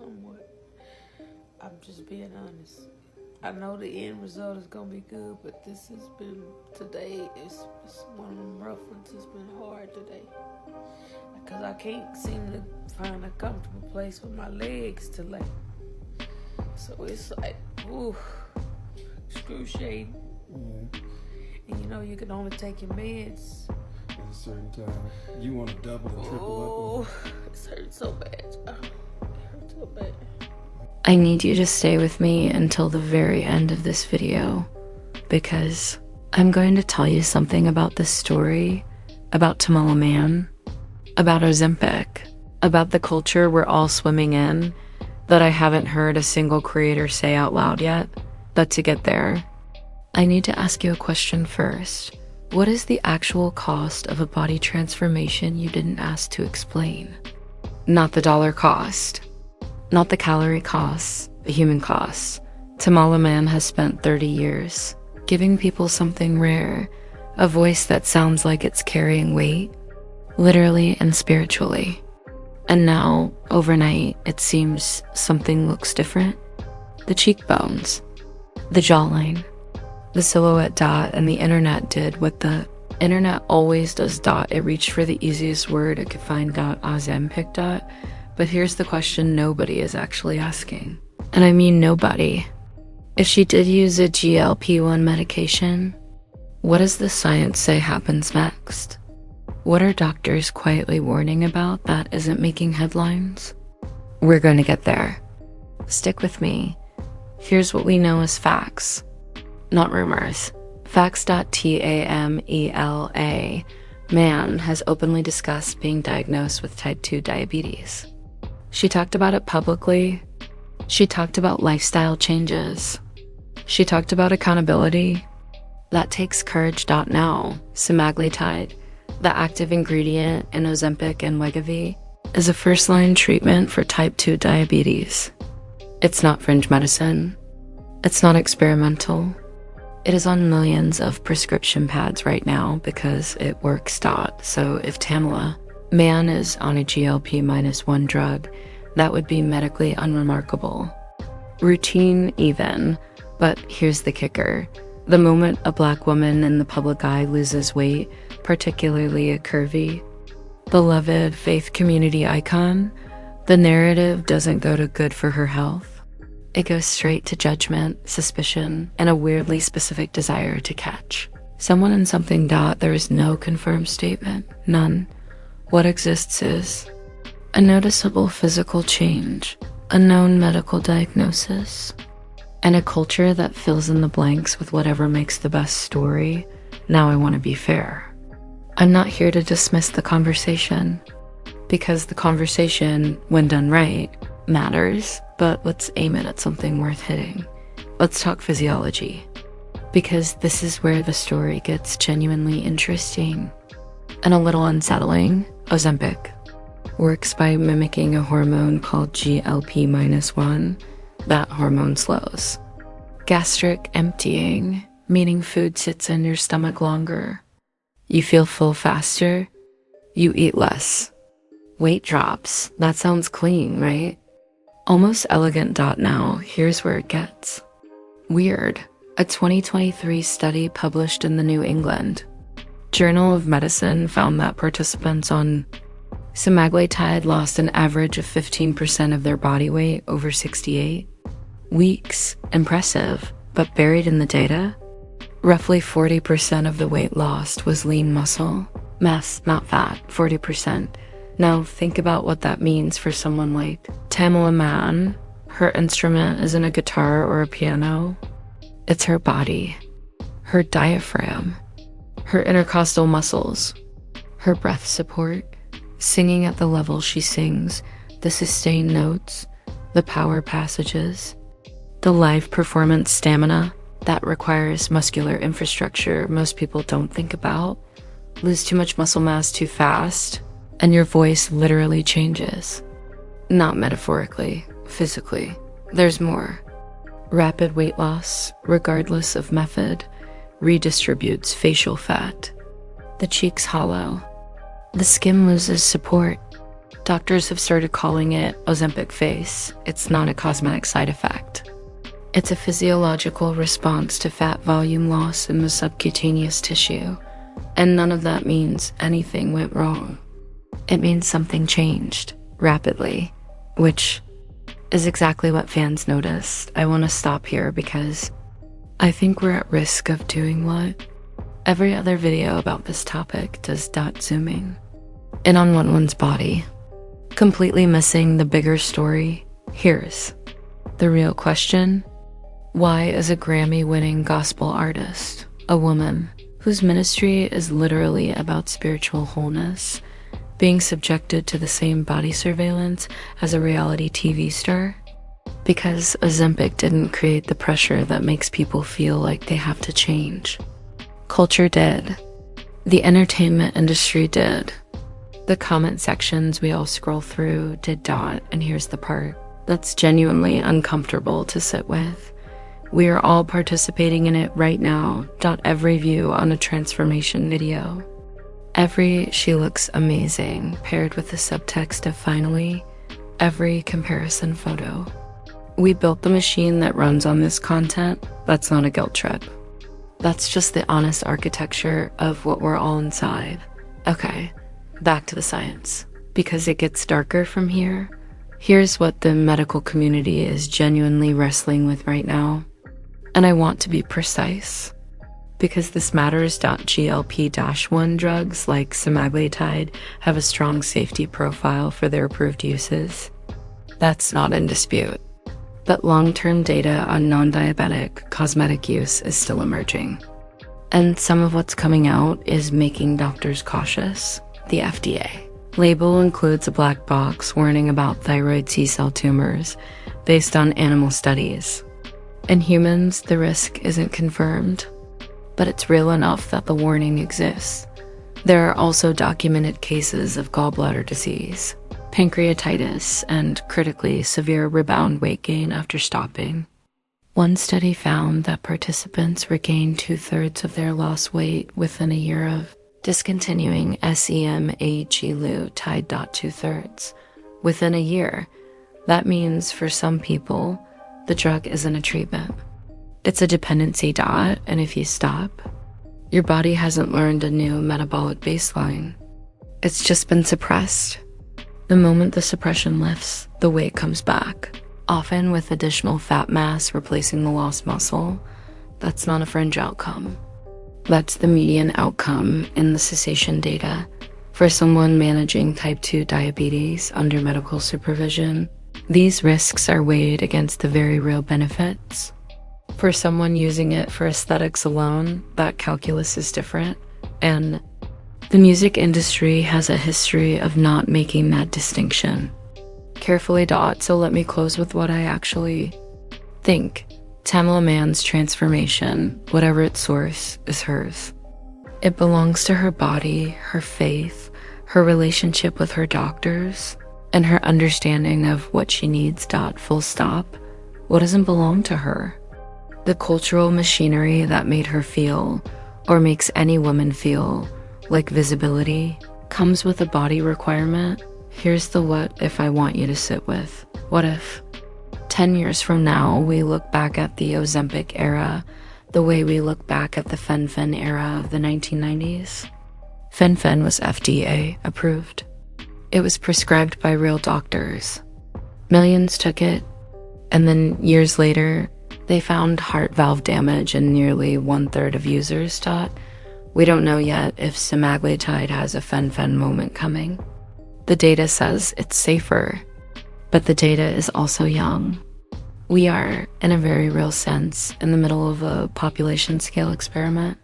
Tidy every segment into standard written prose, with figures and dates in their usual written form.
somewhat. I'm just being honest. I know the end result is gonna be good, but this has been today. It's one of them rough ones. It's been hard today because I can't seem to find a comfortable place for my legs to lay. So it's like, ooh, excruciating. And you know you can only take your meds at a certain time. You want to double and triple up. Oh, it's hurt so bad. Oh, it hurt so bad. I need you to stay with me until the very end of this video, because I'm going to tell you something about this story, about Tamela Mann, about OZEMPIC, about the culture we're all swimming in that I haven't heard a single creator say out loud yet. But to get there, I need to ask you a question first. What is the actual cost of a body transformation you didn't ask to explain? Not the dollar cost. Not the calorie costs, the human costs. Tamela Mann has spent 30 years giving people something rare, a voice that sounds like it's carrying weight, literally and spiritually. And now, overnight, it seems something looks different. The cheekbones, the jawline, the silhouette dot, and the internet did what the internet always does dot. It reached for the easiest word it could find dot, OZEMPIC dot. But here's the question nobody is actually asking. And I mean nobody. If she did use a GLP-1 medication, what does the science say happens next? What are doctors quietly warning about that isn't making headlines? We're going to get there. Stick with me. Here's what we know as facts, not rumors. Facts.Tamela. Mann has openly discussed being diagnosed with type 2 diabetes. She talked about it publicly. She talked about lifestyle changes. She talked about accountability. That takes courage. Now, semaglutide, the active ingredient in Ozempic and Wegovy, is a first-line treatment for type 2 diabetes. It's not fringe medicine. It's not experimental. It is on millions of prescription pads right now because it works. So if Tamela Mann is on a GLP-1 drug, that would be medically unremarkable. Routine even, but here's the kicker. The moment a Black woman in the public eye loses weight, particularly a curvy, beloved faith community icon, the narrative doesn't go to good for her health. It goes straight to judgment, suspicion, and a weirdly specific desire to catch someone in something. There is no confirmed statement, none. What exists is a noticeable physical change, a known medical diagnosis, and a culture that fills in the blanks with whatever makes the best story. Now I want to be fair. I'm not here to dismiss the conversation, because the conversation, when done right, matters, but let's aim it at something worth hitting. Let's talk physiology, because this is where the story gets genuinely interesting and a little unsettling. Ozempic works by mimicking a hormone called GLP-1. That hormone slows gastric emptying, meaning food sits in your stomach longer. You feel full faster. You eat less. Weight drops. That sounds clean, right? Almost elegant. Now, here's where it gets weird. A 2023 study published in the New England Journal of Medicine found that participants on semaglutide lost an average of 15% of their body weight over 68 weeks. Impressive, but buried in the data, roughly 40% of the weight lost was lean muscle mass, not fat. 40%. Now think about what that means for someone like Tamela Mann. Her instrument isn't a guitar or a piano. It's her body, her diaphragm, her intercostal muscles, her breath support, singing at the level she sings, the sustained notes, the power passages, the live performance stamina that requires muscular infrastructure most people don't think about. Lose too much muscle mass too fast, and your voice literally changes. Not metaphorically, physically. There's more. Rapid weight loss, regardless of method, redistributes facial fat. The cheeks hollow. The skin loses support. Doctors have started calling it Ozempic face. It's not a cosmetic side effect. It's a physiological response to fat volume loss in the subcutaneous tissue. And none of that means anything went wrong. It means something changed rapidly, which is exactly what fans noticed. I want to stop here because I think we're at risk of doing what every other video about this topic does: zooming in on one's body, completely missing the bigger story. Here's the real question. Why is a Grammy-winning gospel artist, a woman whose ministry is literally about spiritual wholeness, being subjected to the same body surveillance as a reality TV star? Because Ozempic didn't create the pressure that makes people feel like they have to change. Culture did. The entertainment industry did. The comment sections we all scroll through did . And here's the part that's genuinely uncomfortable to sit with. We are all participating in it right now. Every view on a transformation video, every "she looks amazing" paired with the subtext of "finally," every comparison photo. We built the machine that runs on this content. That's not a guilt trip. That's just the honest architecture of what we're all inside. Okay, back to the science, because it gets darker from here. Here's what the medical community is genuinely wrestling with right now. And I want to be precise, because this matters. GLP-1 drugs like semaglutide have a strong safety profile for their approved uses. That's not in dispute. But long-term data on non-diabetic cosmetic use is still emerging. And some of what's coming out is making doctors cautious. The FDA label includes a black box warning about thyroid T-cell tumors based on animal studies. In humans, the risk isn't confirmed, but it's real enough that the warning exists. There are also documented cases of gallbladder disease, pancreatitis, and critically severe rebound weight gain after stopping. One study found that participants regained 2/3 of their lost weight within a year of discontinuing semaglutide. 2/3 within a year. That means for some people, the drug isn't a treatment. It's a dependency. And if you stop, your body hasn't learned a new metabolic baseline. It's just been suppressed. The moment the suppression lifts, the weight comes back, often with additional fat mass replacing the lost muscle. That's not a fringe outcome. That's the median outcome in the cessation data for someone managing type 2 diabetes under medical supervision. These risks are weighed against the very real benefits. For someone using it for aesthetics alone, that calculus is different. And the music industry has a history of not making that distinction carefully. So let me close with what I actually think. Tamela Mann's transformation, whatever its source, is hers. It belongs to her body, her faith, her relationship with her doctors, and her understanding of what she needs. Full stop. What doesn't belong to her? The cultural machinery that made her feel, or makes any woman feel, like visibility, comes with a body requirement. Here's the what if I want you to sit with. What if 10 years from now we look back at the Ozempic era the way we look back at the fen-phen era of the 1990s? Fen-phen was FDA approved. It was prescribed by real doctors. Millions took it, and then years later, they found heart valve damage in nearly 1/3 of users. We don't know yet if semaglutide has a fen-phen moment coming. The data says it's safer, but the data is also young. We are, in a very real sense, in the middle of a population scale experiment,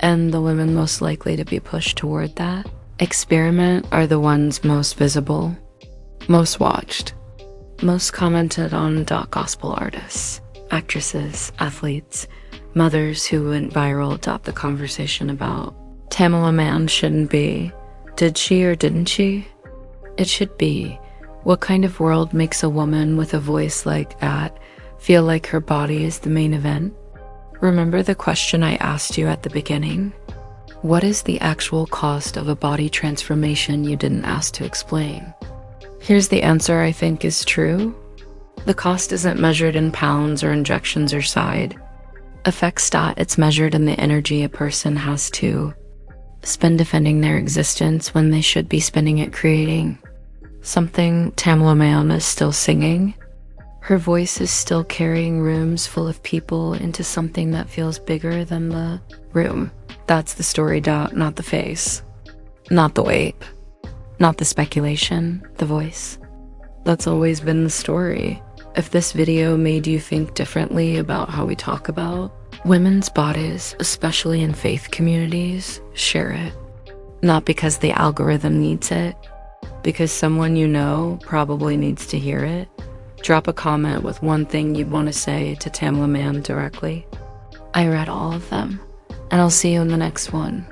and the women most likely to be pushed toward that experiment are the ones most visible, most watched, most commented on. Gospel artists, actresses, athletes, mothers who went viral. The conversation about Tamela Mann shouldn't be, did she or didn't she? It should be, what kind of world makes a woman with a voice like that feel like her body is the main event? Remember the question I asked you at the beginning? What is the actual cost of a body transformation you didn't ask to explain? Here's the answer I think is true. The cost isn't measured in pounds or injections or side effects stat, it's measured in the energy a person has to spend defending their existence when they should be spending it creating something. Tamela Mann is still singing. Her voice is still carrying rooms full of people into something that feels bigger than the room. That's the story, not the face, not the weight, not the speculation, the voice. That's always been the story. If this video made you think differently about how we talk about women's bodies, especially in faith communities, share it. Not because the algorithm needs it, because someone you know probably needs to hear it. Drop a comment with one thing you'd want to say to Tamela Mann directly. I read all of them, and I'll see you in the next one.